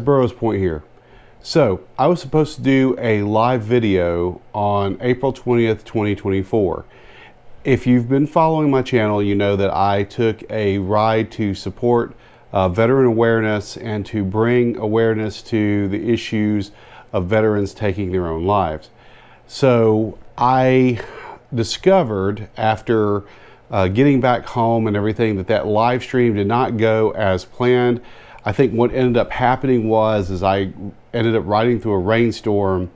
Burroughs Point here. So I was supposed to do a live video on April 20th, 2024. If you've been following my channel, you know that I took a ride to support veteran awareness and to bring awareness to the issues of veterans taking their own lives. So I discovered after getting back home and everything that live stream did not go as planned. I think what ended up happening was I ended up riding through a rainstorm,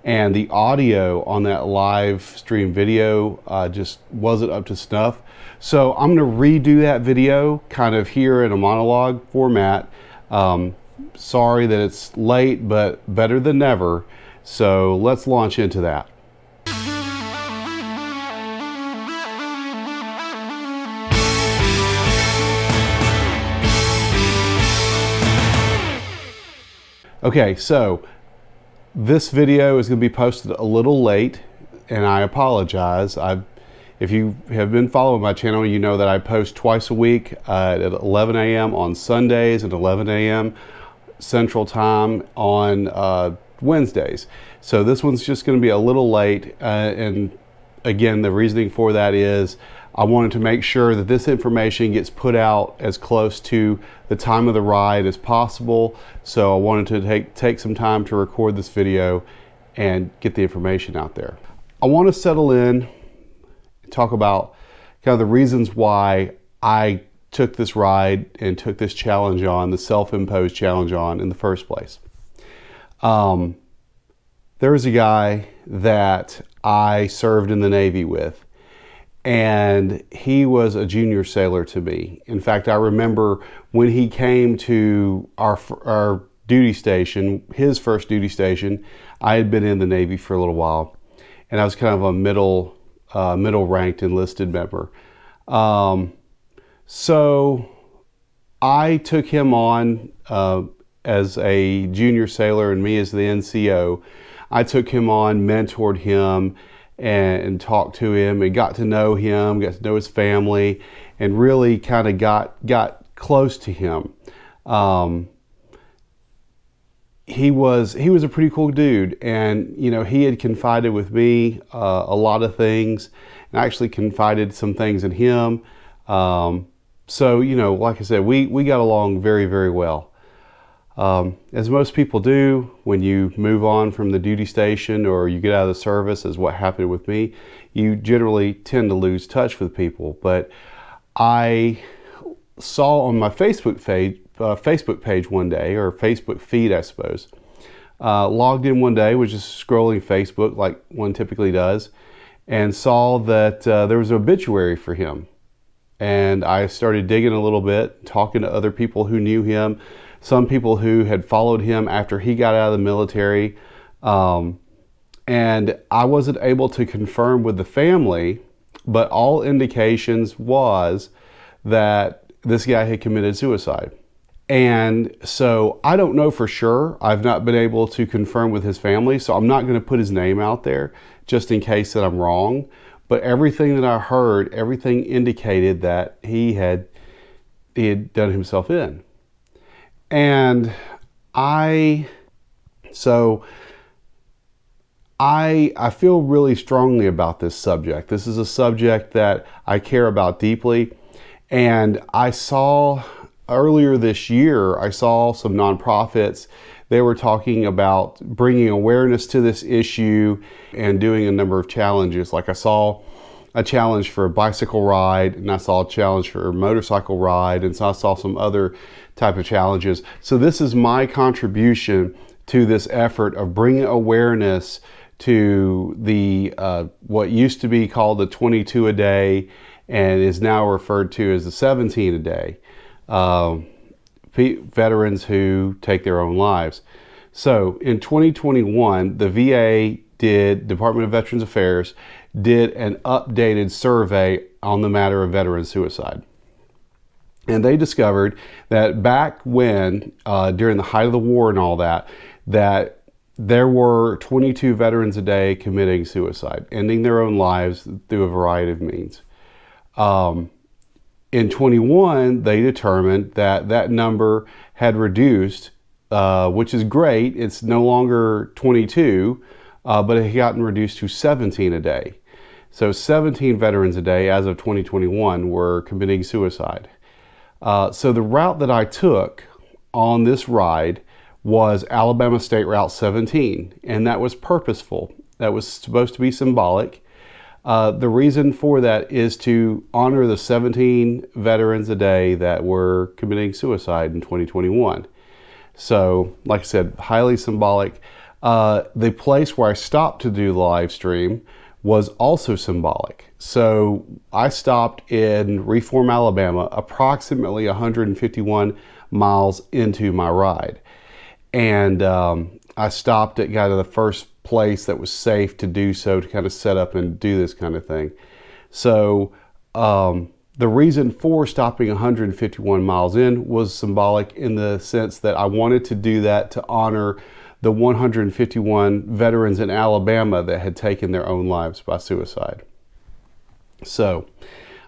and the audio on that live stream video just wasn't up to snuff. So I'm going to redo that video kind of here in a monologue format. Sorry that it's late, but better than never. So let's launch into that. Okay, so this video is going to be posted a little late, and I apologize. If you have been following my channel, you know that I post twice a week at 11 a.m. on Sundays and 11 a.m. Central Time on Wednesdays. So this one's just going to be a little late, and again, the reasoning for that is I wanted to make sure that this information gets put out as close to the time of the ride as possible. So I wanted to take some time to record this video and get the information out there. I want to settle in and talk about kind of the reasons why I took this ride and took this challenge on, the self-imposed challenge on in the first place. There was a guy that I served in the Navy with, and he was a junior sailor to me. In fact, I remember when he came to our duty station, his first duty station. I had been in the Navy for a little while, and I was kind of a middle ranked enlisted member. So I took him on as a junior sailor, and me as the NCO. I took him on, mentored him, and talked to him and got to know him, got to know his family, and really kind of got close to him. He was a pretty cool dude, and you know, he had confided with me a lot of things, and I actually confided some things in him. So you know, like I said, we got along very, very well. As most people do when you move on from the duty station or you get out of the service, as what happened with me, you generally tend to lose touch with people. But I saw on my Facebook page one day, or Facebook feed, I suppose, logged in one day, was just scrolling Facebook like one typically does, and saw that there was an obituary for him. And I started digging a little bit, talking to other people who knew him, some people who had followed him after he got out of the military. And I wasn't able to confirm with the family, but all indications was that this guy had committed suicide. And so I don't know for sure. I've not been able to confirm with his family, so I'm not going to put his name out there just in case that I'm wrong. But everything that I heard, everything indicated that he had done himself in. And I feel really strongly about this subject. This is a subject that I care about deeply. And I saw earlier this year, I saw some nonprofits. They were talking about bringing awareness to this issue and doing a number of challenges. Like I saw a challenge for a bicycle ride, and I saw a challenge for a motorcycle ride, and so I saw some other type of challenges. So this is my contribution to this effort of bringing awareness to the what used to be called the 22 a day and is now referred to as the 17 a day. Veterans who take their own lives. So in 2021, the VA Department of Veterans Affairs did an updated survey on the matter of veteran suicide. And they discovered that back when, during the height of the war and all that, that there were 22 veterans a day committing suicide, ending their own lives through a variety of means. In 21, they determined that that number had reduced which is great. It's no longer 22, but it had gotten reduced to 17 a day. So 17 veterans a day as of 2021 were committing suicide. So the route that I took on this ride was Alabama State Route 17, and that was purposeful. That was supposed to be symbolic. The reason for that is to honor the 17 veterans a day that were committing suicide in 2021. So, like I said, highly symbolic. The place where I stopped to do the live stream was also symbolic. So I stopped in Reform, Alabama, approximately 151 miles into my ride. And I stopped at kind of the first place that was safe to do so, to kind of set up and do this kind of thing. So the reason for stopping 151 miles in was symbolic in the sense that I wanted to do that to honor the 151 veterans in Alabama that had taken their own lives by suicide. So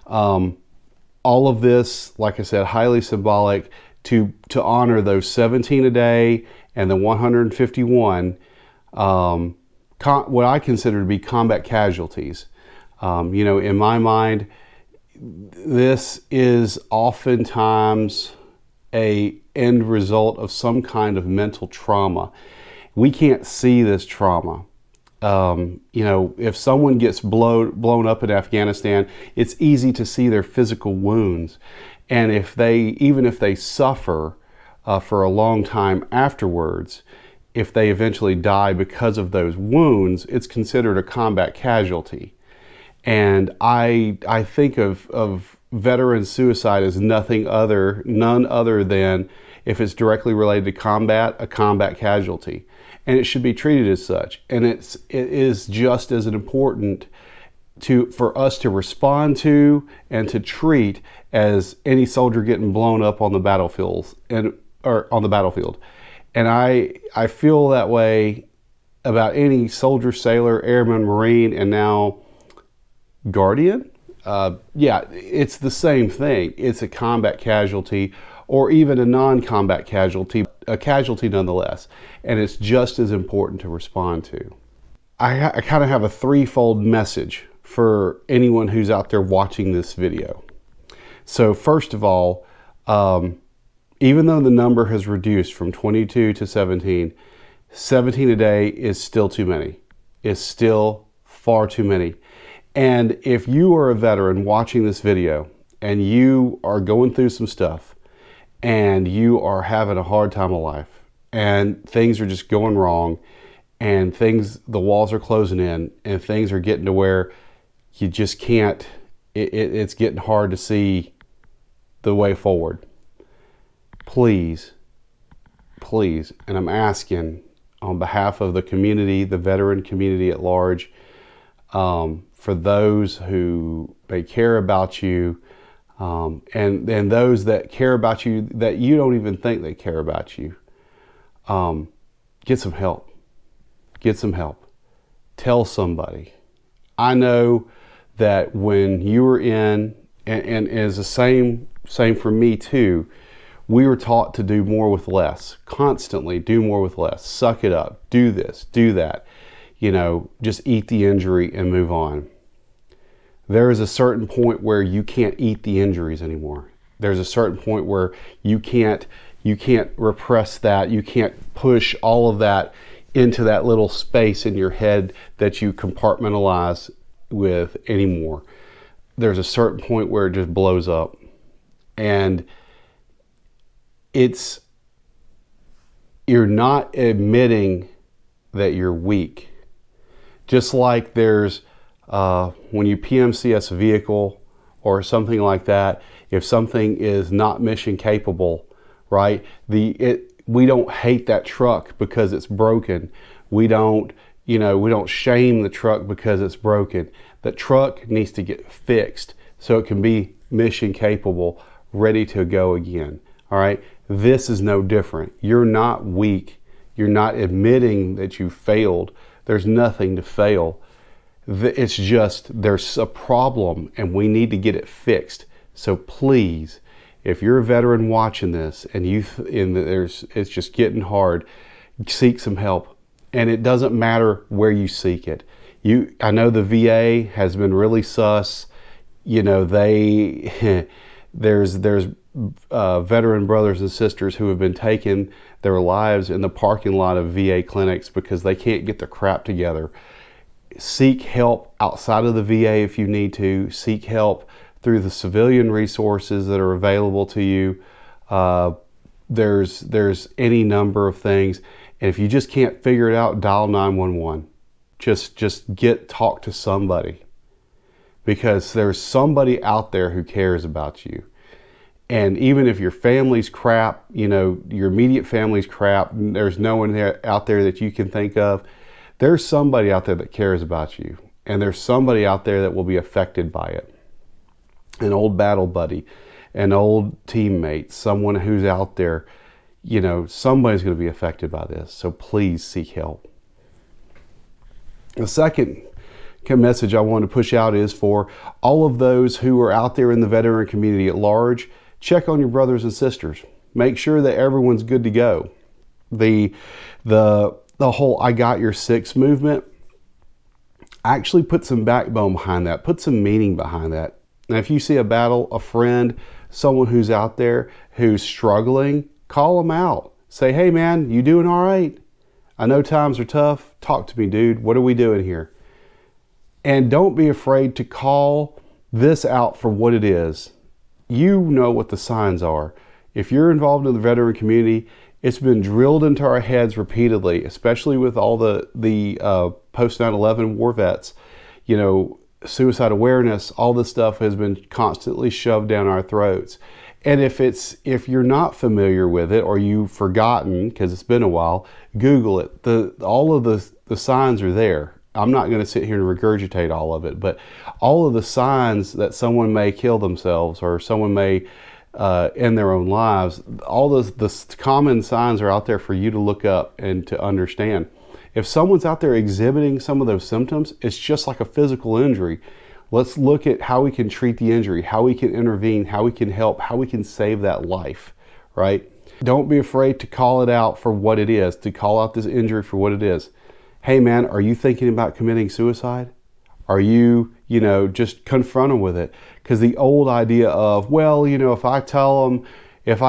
all of this, like I said, highly symbolic to honor those 17 a day and the 151 what I consider to be combat casualties. You know, in my mind, this is oftentimes a end result of some kind of mental trauma. We can't see this trauma. You know, if someone gets blown up in Afghanistan, it's easy to see their physical wounds. And even if they suffer for a long time afterwards, if they eventually die because of those wounds, it's considered a combat casualty. And I think of veteran suicide as none other than, if it's directly related to combat, a combat casualty. And it should be treated as such. And it is just as important for us to respond to and to treat as any soldier getting blown up on the battlefield. And I feel that way about any soldier, sailor, airman, Marine, and now Guardian. Yeah, it's the same thing. It's a combat casualty, or even a non-combat casualty, a casualty nonetheless. And it's just as important to respond to. I kind of have a threefold message for anyone who's out there watching this video. So first of all, even though the number has reduced from 22 to 17, 17 a day is still too many. It's still far too many. And if you are a veteran watching this video and you are going through some stuff and you are having a hard time of life and things are just going wrong and the walls are closing in and things are getting to where you just can't, it's getting hard to see the way forward. Please, and I'm asking on behalf of the community, the veteran community at large, for those who may care about you, and those that care about you that you don't even think they care about you, get some help. Get some help. Tell somebody. I know that when you were in, and it's the same for me too, we were taught to do more with less, constantly do more with less, suck it up, do this, do that, you know, just eat the injury and move on. There is a certain point where you can't eat the injuries anymore. There's a certain point where you can't repress that, you can't push all of that into that little space in your head that you compartmentalize with anymore. There's a certain point where it just blows up. And you're not admitting that you're weak. Just like there's, when you PMCS a vehicle or something like that, if something is not mission capable, right? We don't hate that truck because it's broken. We don't shame the truck because it's broken. The truck needs to get fixed so it can be mission capable, ready to go again. All right. This is no different. You're not weak. You're not admitting that you failed. There's nothing to fail. It's just there's a problem and we need to get it fixed. So please, if you're a veteran watching this and it's just getting hard, seek some help. And it doesn't matter where you seek it. I know the VA has been really sus. You know, there's veteran brothers and sisters who have been taking their lives in the parking lot of VA clinics because they can't get their crap together. Seek help outside of the VA if you need to. Seek help through the civilian resources that are available to you. There's any number of things. And if you just can't figure it out, dial 911. Just talk to somebody, because there's somebody out there who cares about you. And even if your family's crap, you know, your immediate family's crap, there's no one out there that you can think of, there's somebody out there that cares about you. And there's somebody out there that will be affected by it. An old battle buddy, an old teammate, someone who's out there, you know, somebody's going to be affected by this. So please seek help. The second message I want to push out is for all of those who are out there in the veteran community at large. Check on your brothers and sisters. Make sure that everyone's good to go. The whole "I got your six" movement, actually put some backbone behind that. Put some meaning behind that. Now, if you see a battle, a friend, someone who's out there who's struggling, call them out. Say, "Hey man, you doing all right? I know times are tough. Talk to me, dude. What are we doing here?" And don't be afraid to call this out for what it is. You know what the signs are. If you're involved in the veteran community, it's been drilled into our heads repeatedly, especially with all the post 9/11 war vets. You know, suicide awareness, all this stuff has been constantly shoved down our throats. And if you're not familiar with it, or you've forgotten because it's been a while, Google it. All of the signs are there. I'm not going to sit here and regurgitate all of it, but all of the signs that someone may kill themselves or someone may end their own lives, all the common signs are out there for you to look up and to understand. If someone's out there exhibiting some of those symptoms, it's just like a physical injury. Let's look at how we can treat the injury, how we can intervene, how we can help, how we can save that life, right? Don't be afraid to call it out for what it is, to call out this injury for what it is. Hey man, are you thinking about committing suicide? Are you, just confront them with it? Because the old idea of, well, if I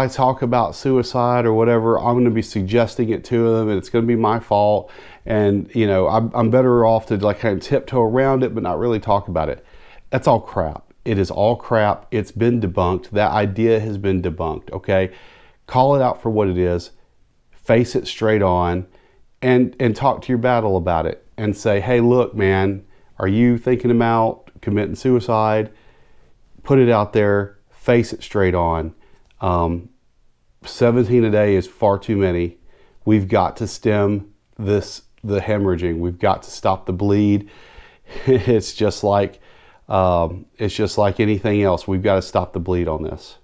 talk about suicide or whatever, I'm going to be suggesting it to them and it's going to be my fault. And, I'm better off to kind of tiptoe around it, but not really talk about it. That's all crap. It is all crap. It's been debunked. That idea has been debunked. Okay. Call it out for what it is. Face it straight on. And talk to your battle about it and say, hey, look, man, are you thinking about committing suicide? Put it out there, face it straight on. 17 a day is far too many. We've got to stem the hemorrhaging. We've got to stop the bleed. It's just like anything else. We've got to stop the bleed on this.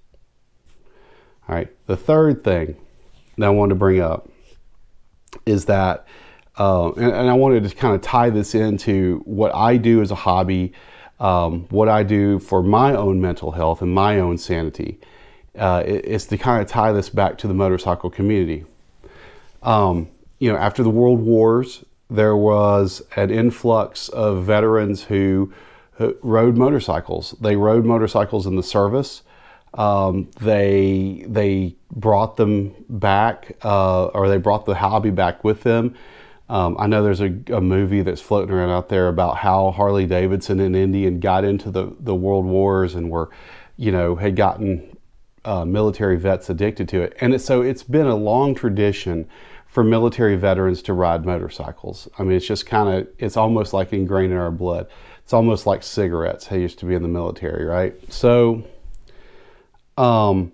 All right. The third thing that I wanted to bring up is that, and I wanted to kind of tie this into what I do as a hobby, what I do for my own mental health and my own sanity. It's to kind of tie this back to the motorcycle community. After the World Wars, there was an influx of veterans who rode motorcycles. They rode motorcycles in the service. They brought them back, or they brought the hobby back with them. I know there's a movie that's floating around out there about how Harley Davidson and Indian got into the World Wars and had gotten military vets addicted to it. And it's been a long tradition for military veterans to ride motorcycles. I mean, it's just it's almost like ingrained in our blood. It's almost like cigarettes. I used to be in the military, right? So, I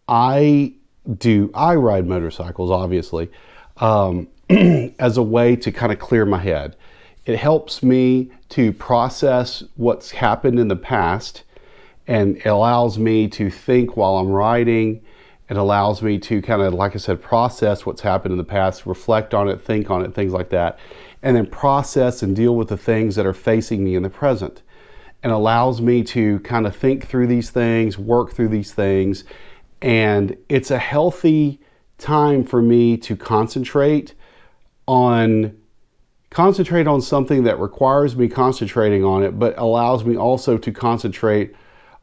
ride motorcycles, obviously, as a way to kind of clear my head. It helps me to process what's happened in the past, and it allows me to think while I'm riding. It allows me to kind of, like I said, process what's happened in the past, reflect on it, think on it, things like that, and then process and deal with the things that are facing me in the present. and allows me to kind of think through these things, work through these things. And it's a healthy time for me to concentrate on something that requires me concentrating on it, but allows me also to concentrate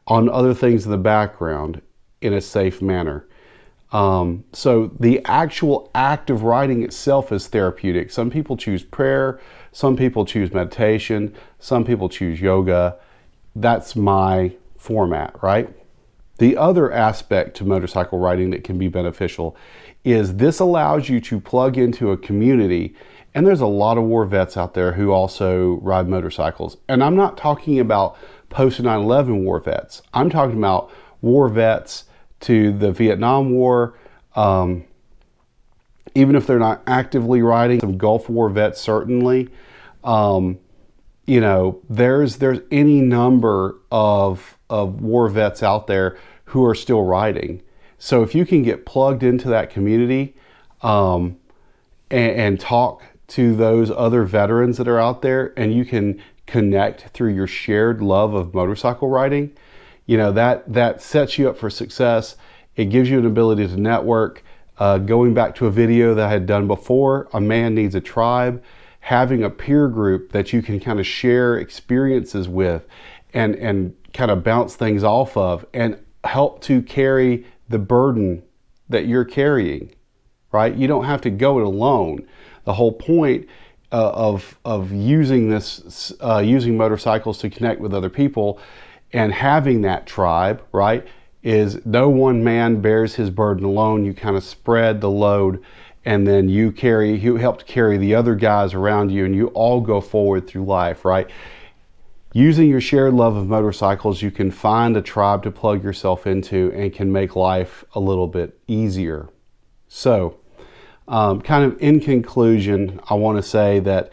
on other things in the background in a safe manner. So the actual act of writing itself is therapeutic. Some people choose prayer, some people choose meditation, some people choose yoga. That's my format, right? The other aspect to motorcycle riding that can be beneficial is this allows you to plug into a community. And there's a lot of war vets out there who also ride motorcycles. And I'm not talking about post 9/11 war vets. I'm talking about war vets to the Vietnam War, even if they're not actively riding, some Gulf War vets certainly. You know, there's any number of war vets out there who are still riding. So if you can get plugged into that community and talk to those other veterans that are out there, and you can connect through your shared love of motorcycle riding, you know, that sets you up for success. It gives you an ability to network. Going back to a video that I had done before, a man needs a tribe. Having a peer group that you can kind of share experiences with and kind of bounce things off of and help to carry the burden that you're carrying, right? You don't have to go it alone. The whole point of using using motorcycles to connect with other people and having that tribe, right, is no one man bears his burden alone. You kind of spread the load, and then you help to carry the other guys around you, and you all go forward through life, right? Using your shared love of motorcycles, you can find a tribe to plug yourself into and can make life a little bit easier. So, kind of in conclusion, I want to say that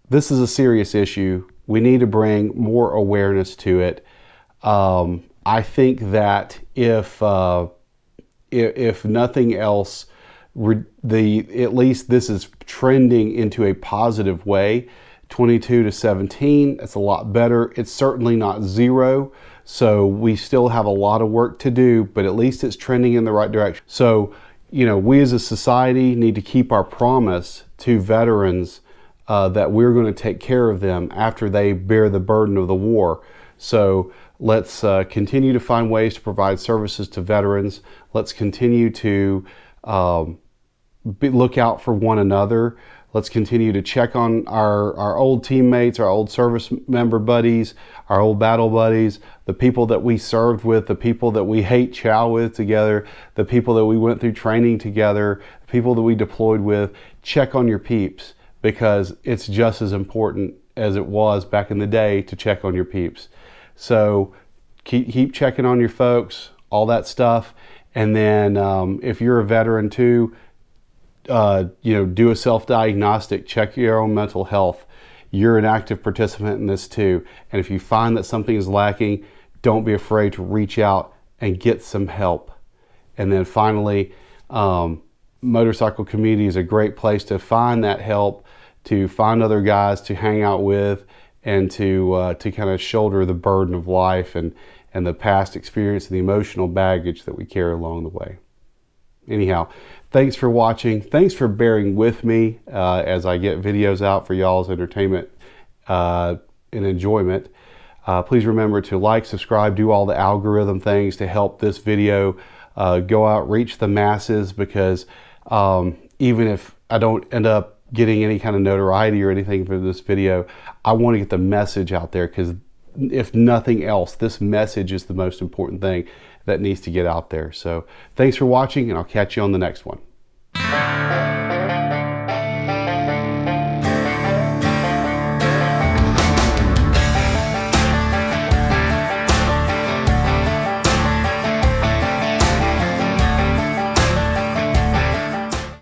this is a serious issue. We need to bring more awareness to it. I think that if nothing else, at least this is trending into a positive way. 22 to 17, that's a lot better. It's certainly not zero, so we still have a lot of work to do, but at least it's trending in the right direction. So, you know, we as a society need to keep our promise to veterans that we're going to take care of them after they bear the burden of the war. So let's continue to find ways to provide services to veterans. Let's continue to look out for one another. Let's continue to check on our old teammates, our old service member buddies, our old battle buddies, the people that we served with, the people that we hate chow with together, the people that we went through training together, the people that we deployed with. Check on your peeps, because it's just as important as it was back in the day to check on your peeps. So keep checking on your folks, all that stuff. And then if you're a veteran too, do a self-diagnostic, check your own mental health. You're an active participant in this too. And if you find that something is lacking, don't be afraid to reach out and get some help. And then finally, motorcycle community is a great place to find that help, to find other guys to hang out with, and to kind of shoulder the burden of life and the past experience and the emotional baggage that we carry along the way. Anyhow, thanks for watching. Thanks for bearing with me as I get videos out for y'all's entertainment and enjoyment. Please remember to like, subscribe, do all the algorithm things to help this video go out, reach the masses, because even if I don't end up getting any kind of notoriety or anything for this video, I want to get the message out there, because if nothing else, this message is the most important thing that needs to get out there. So thanks for watching, and I'll catch you on the next one.